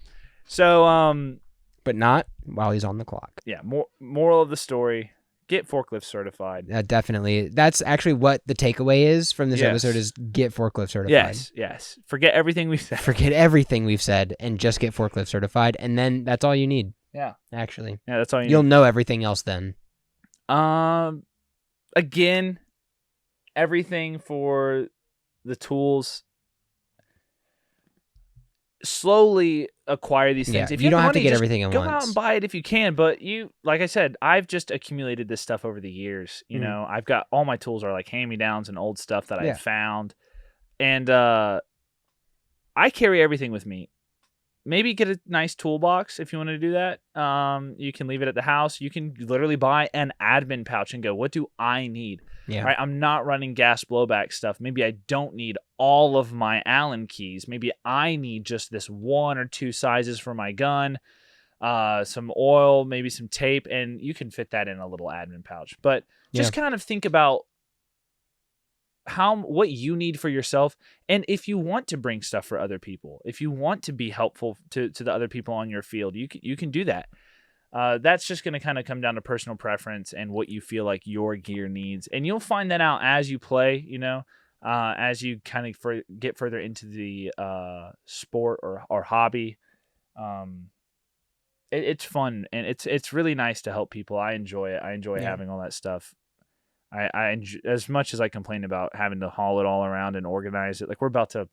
So, but not while he's on the clock. Yeah. Moral of the story: get forklift certified. Definitely. That's actually what the takeaway is from this episode: is get forklift certified. Yes. Forget everything we've said. Forget everything we've said, and just get forklift certified, and then that's all you need. Yeah. Actually. Yeah, that's all you. You'll know everything else then. Again, everything for the tools. Slowly acquire these things. Yeah, If you don't have to money, get just everything at go once. out and buy it if you can. But like I said, I've just accumulated this stuff over the years. You know, I've got all my tools are like hand-me-downs and old stuff that I've found, and I carry everything with me. Maybe get a nice toolbox if you want to do that. You can leave it at the house. You can literally buy an admin pouch and go, what do I need? Yeah. Right? I'm not running gas blowback stuff. Maybe I don't need all of my Allen keys. Maybe I need just this 1 or 2 sizes for my gun, some oil, maybe some tape, and you can fit that in a little admin pouch. But just kind of think about what you need for yourself, and if you want to bring stuff for other people, if you want to be helpful to the other people on your field, you can do that. That's just going to kind of come down to personal preference and what you feel like your gear needs, and you'll find that out as you play. As you kind of get further into the sport or hobby. It's fun, and it's really nice to help people. I enjoy it. I enjoy having all that stuff. I enjoy, as much as I complain about having to haul it all around and organize it. Like we're about to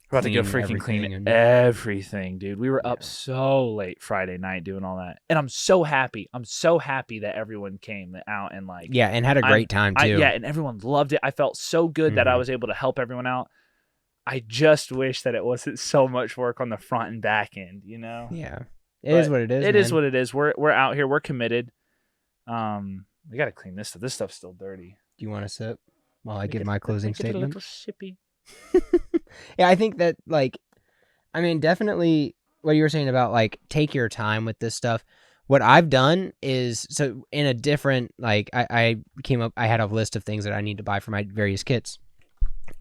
go freaking clean everything, dude. We were up so late Friday night doing all that, and I'm so happy. I'm so happy that everyone came out and and had a great time too. And everyone loved it. I felt so good that I was able to help everyone out. I just wish that it wasn't so much work on the front and back end, Yeah. It is what it is. It is what it is. We're out here. We're committed. We got to clean this stuff. This stuff's still dirty. Do you want to sip while I give my closing statement? A little sippy. Yeah, I think that, definitely what you were saying about, take your time with this stuff. What I've done is, so in a different, I had a list of things that I need to buy for my various kits.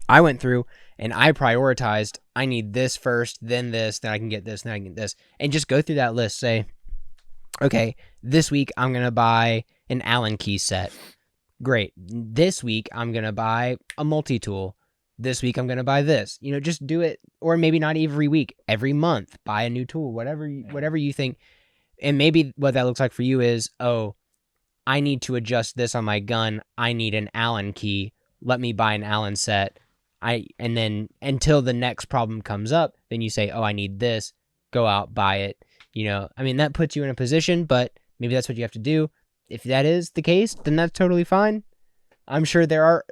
I went through and I prioritized, I need this first, then this, then I can get this, then I can get this. And just go through that list, say, okay, this week I'm going to buy an Allen key set. Great. This week I'm going to buy a multi-tool. This week I'm going to buy this. Just do it, or maybe not every week, every month, buy a new tool, whatever you think. And maybe what that looks like for you is, I need to adjust this on my gun. I need an Allen key. Let me buy an Allen set. And then until the next problem comes up, then you say, I need this. Go out, buy it. That puts you in a position, but maybe that's what you have to do. If that is the case, then that's totally fine. I'm sure there are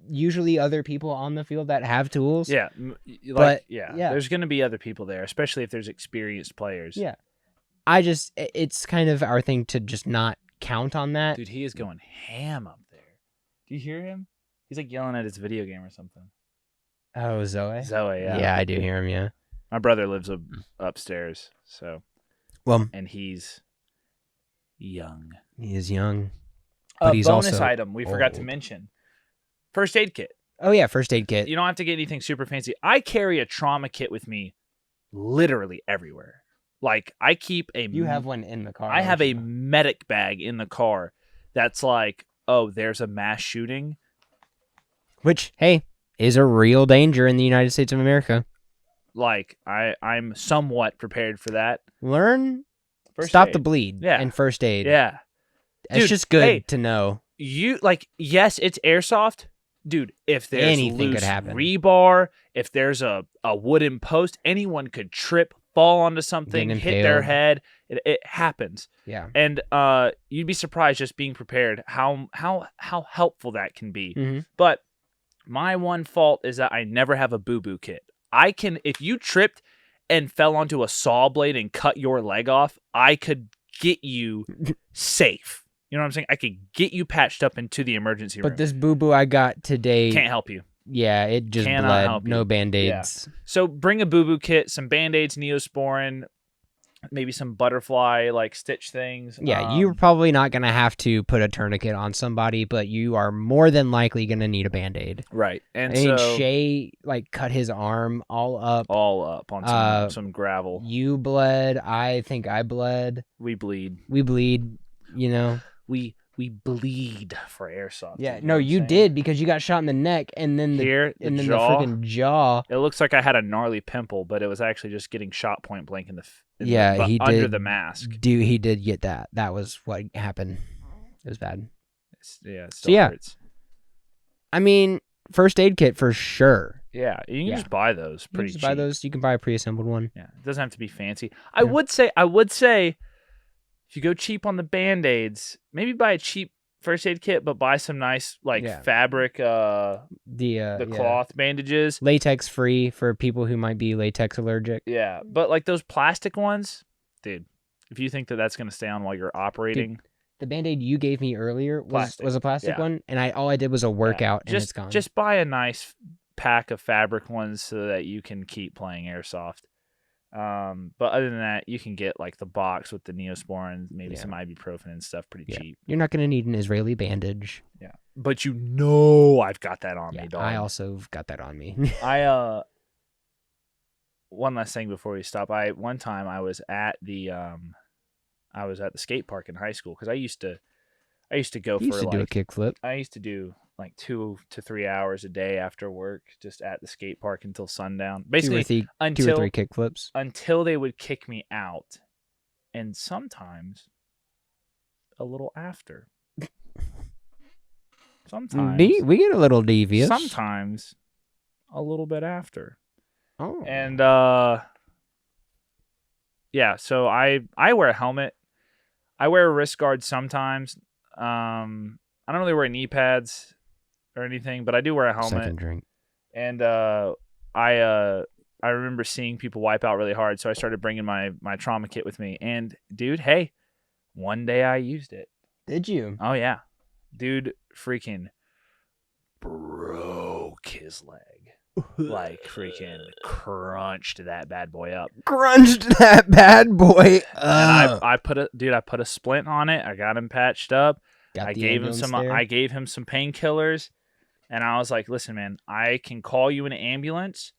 usually other people on the field that have tools. Yeah. There's going to be other people there, especially if there's experienced players. Yeah. It's kind of our thing to just not count on that. Dude, he is going ham up there. Do you hear him? He's yelling at his video game or something. Oh, Zoe? Zoe, yeah. Yeah, I do hear him, yeah. My brother lives upstairs, so. Well. And he's young. He is young. But he's bonus also item we forgot to mention. First aid kit. Oh, yeah, first aid kit. You don't have to get anything super fancy. I carry a trauma kit with me literally everywhere. I keep a... You have one in the car. I have a medic bag in the car that's there's a mass shooting. Which, hey, is a real danger in the United States of America. I'm somewhat prepared for that. Learn, stop the bleed, and first aid. Yeah. It's just good to know. Yes, it's airsoft. Dude, if there's anything loose could happen. Rebar, if there's a wooden post, anyone could trip, fall onto something, hit their head. It happens. Yeah. And you'd be surprised just being prepared how helpful that can be. Mm-hmm. But my one fault is that I never have a boo-boo kit. If you tripped and fell onto a saw blade and cut your leg off, I could get you safe. You know what I'm saying? I could get you patched up into the emergency room. But this boo-boo I got today, Can't help you. yeah, it just Cannot bled. help you. No Band-Aids. Yeah. So bring a boo-boo kit, some Band-Aids, Neosporin, maybe some butterfly like stitch things. Yeah, you're probably not going to have to put a tourniquet on somebody, but you are more than likely going to need a Band-Aid. Right. And I mean, so Shay like cut his arm all up on some gravel. You bled. I think I bled. We bleed. We bleed, you know. We bleed for Airsoft. Yeah, no, you did because you got shot in the neck and then the freaking jaw. It looks like I had a gnarly pimple, but it was actually just getting shot point blank in the he under did, the mask. Dude, he did get that. That was what happened. It was bad. It still hurts. I mean, first aid kit for sure. Yeah, you can just buy those pretty cheap. Buy those. You can buy a pre-assembled one. Yeah, it doesn't have to be fancy. I would say if you go cheap on the Band-Aids, maybe buy a cheap first aid kit, but buy some nice fabric the cloth bandages. Latex free for people who might be latex allergic. Yeah, but like those plastic ones, dude, if you think that that's going to stay on while you're operating. Dude, the Band-Aid you gave me earlier was a plastic one, and all I did was a workout and it's gone. Just buy a nice pack of fabric ones so that you can keep playing Airsoft. But other than that, you can get like the box with the Neosporin, maybe some ibuprofen and stuff pretty cheap. You're not going to need an Israeli bandage. Yeah. But I've got that on me, dog. I also got that on me. One last thing before we stop. One time I was at the skate park in high school because I used to go do a kickflip. I used to do like 2 to 3 hours a day after work, just at the skate park until sundown. Basically, two or three kickflips until they would kick me out, and sometimes a little after. Sometimes we get a little devious. Sometimes a little bit after. Oh, and yeah. So I wear a helmet. I wear a wrist guard sometimes. I don't really wear knee pads or anything, but I do wear a helmet. Second drink. And I remember seeing people wipe out really hard, so I started bringing my trauma kit with me. And dude, hey, one day I used it. Did you? Oh yeah, dude, freaking broke his leg. Like freaking crunched that bad boy up. Crunched that bad boy up. And I put a splint on it. I got him patched up. I gave him some painkillers, and I was like, "Listen, man, I can call you an ambulance."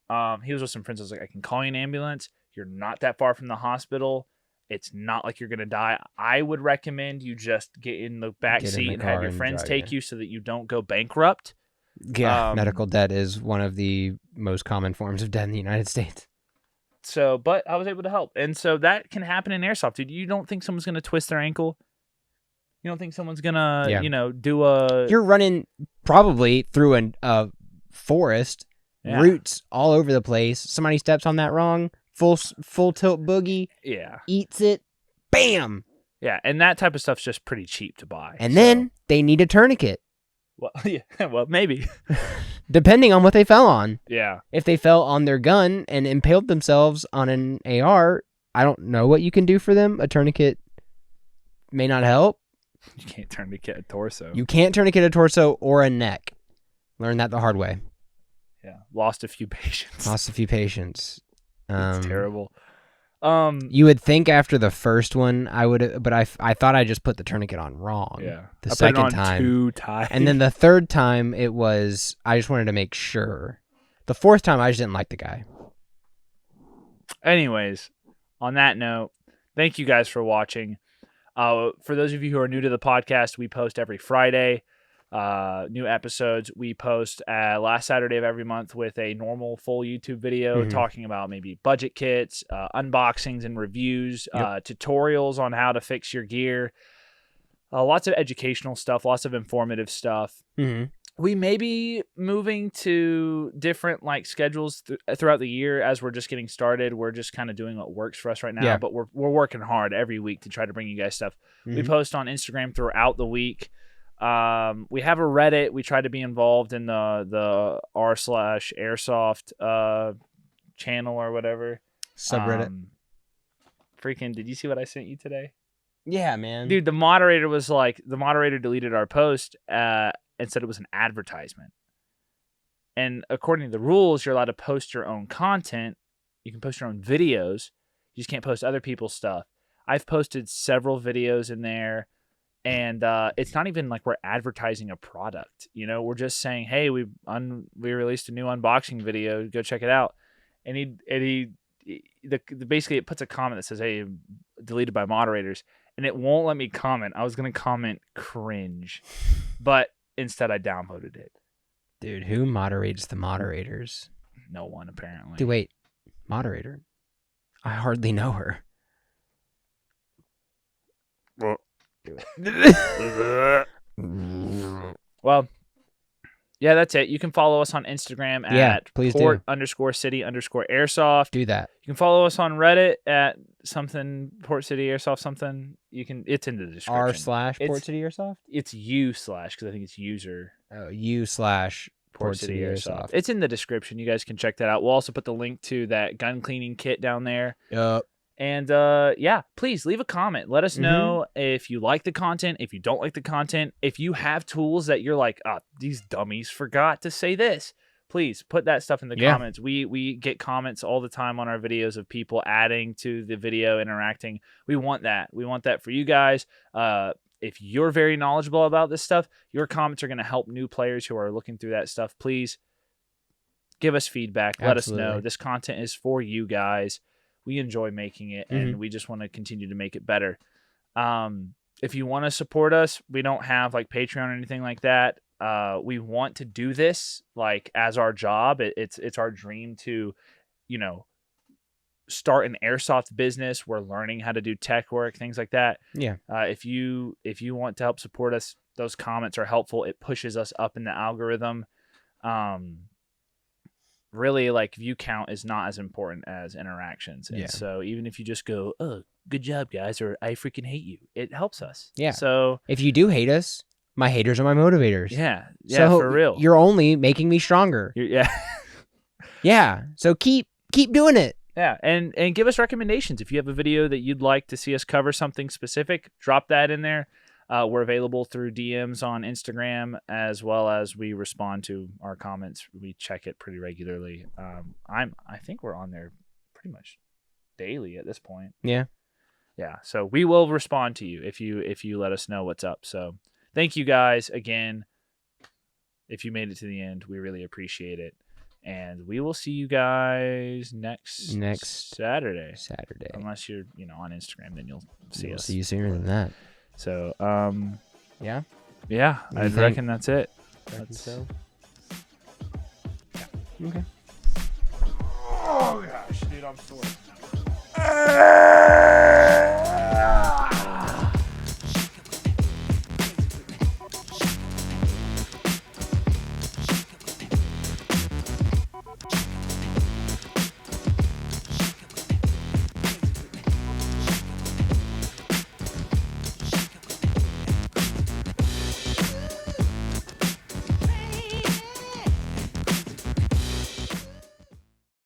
He was with some friends. I was like, "I can call you an ambulance. You're not that far from the hospital. It's not like you're gonna die. I would recommend you just get in the back seat and have your friends take you so that you don't go bankrupt." Yeah, medical debt is one of the most common forms of debt in the United States. So, but I was able to help, and so that can happen in Airsoft, dude. You don't think someone's gonna twist their ankle? You don't think someone's gonna, do a... You're running probably through a forest, roots all over the place. Somebody steps on that wrong, full tilt boogie, eats it, bam! Yeah, and that type of stuff's just pretty cheap to buy. And then they need a tourniquet. Well, yeah, well, maybe. Depending on what they fell on. Yeah. If they fell on their gun and impaled themselves on an AR, I don't know what you can do for them. A tourniquet may not help. You can't tourniquet a torso. You can't tourniquet a torso or a neck. Learned that the hard way. Yeah. Lost a few patients. It's terrible. You would think after the first one I would, but I thought I just put the tourniquet on wrong. Yeah. The second time. Too tight. And then the third time it was, I just wanted to make sure. The fourth time I just didn't like the guy. Anyways, on that note, thank you guys for watching. For those of you who are new to the podcast, we post every Friday. New episodes. We post last Saturday of every month with a normal full YouTube video talking about maybe budget kits, unboxings and reviews, tutorials on how to fix your gear. Lots of educational stuff, lots of informative stuff. We may be moving to different schedules throughout the year as we're just getting started. We're just kind of doing what works for us right now, but we're working hard every week to try to bring you guys stuff. We post on Instagram throughout the week. We have a Reddit. We try to be involved in the r/Airsoft channel or whatever. Subreddit. Freaking, did you see what I sent you today? Yeah, man. Dude, the moderator deleted our post and said it was an advertisement. And according to the rules, you're allowed to post your own content. You can post your own videos. You just can't post other people's stuff. I've posted several videos in there, and it's not even like we're advertising a product. We're just saying, hey, we released a new unboxing video. Go check it out. And basically it puts a comment that says, hey, deleted by moderators, and it won't let me comment. I was going to comment cringe, but instead I downloaded it. Dude, who moderates the moderators? No one, apparently. Dude, wait. Moderator? I hardly know her. Well, yeah, that's it. You can follow us on Instagram at please port_city_airsoft. Do that. You can follow us on Reddit at something Port City Airsoft something. It's in the description. r/Port City Airsoft? It's u/ because I think it's user. u/Port City Airsoft. It's in the description. You guys can check that out. We'll also put the link to that gun cleaning kit down there. Yup. And please leave a comment. Let us know if you like the content, if you don't like the content, if you have tools that you're like, these dummies forgot to say this. Please put that stuff in the comments. We get comments all the time on our videos of people adding to the video, interacting. We want that. We want that for you guys. If you're very knowledgeable about this stuff, your comments are going to help new players who are looking through that stuff. Please give us feedback. Let us know. This content is for you guys. We enjoy making it, and we just want to continue to make it better. If you want to support us, we don't have like Patreon or anything like that. We want to do this like as our job. It's our dream to, start an airsoft business. We're learning how to do tech work, things like that. Yeah. If you want to help support us, those comments are helpful. It pushes us up in the algorithm. Really, like, view count is not as important as interactions. And so even if you just go, oh, good job, guys, or I freaking hate you, it helps us. Yeah. So if you do hate us, my haters are my motivators. Yeah, so for real. You're only making me stronger. Yeah. So keep doing it. Yeah, and give us recommendations. If you have a video that you'd like to see us cover something specific, drop that in there. We're available through DMs on Instagram, as well as we respond to our comments. We check it pretty regularly. I think we're on there pretty much daily at this point. Yeah. So we will respond to you if you let us know what's up. So thank you guys again. If you made it to the end, we really appreciate it. And we will see you guys next Saturday. Unless you're on Instagram, then you'll see us. See you sooner than that. So, yeah, I reckon that's it. So. Yeah. Okay. Oh gosh, dude, I'm sore.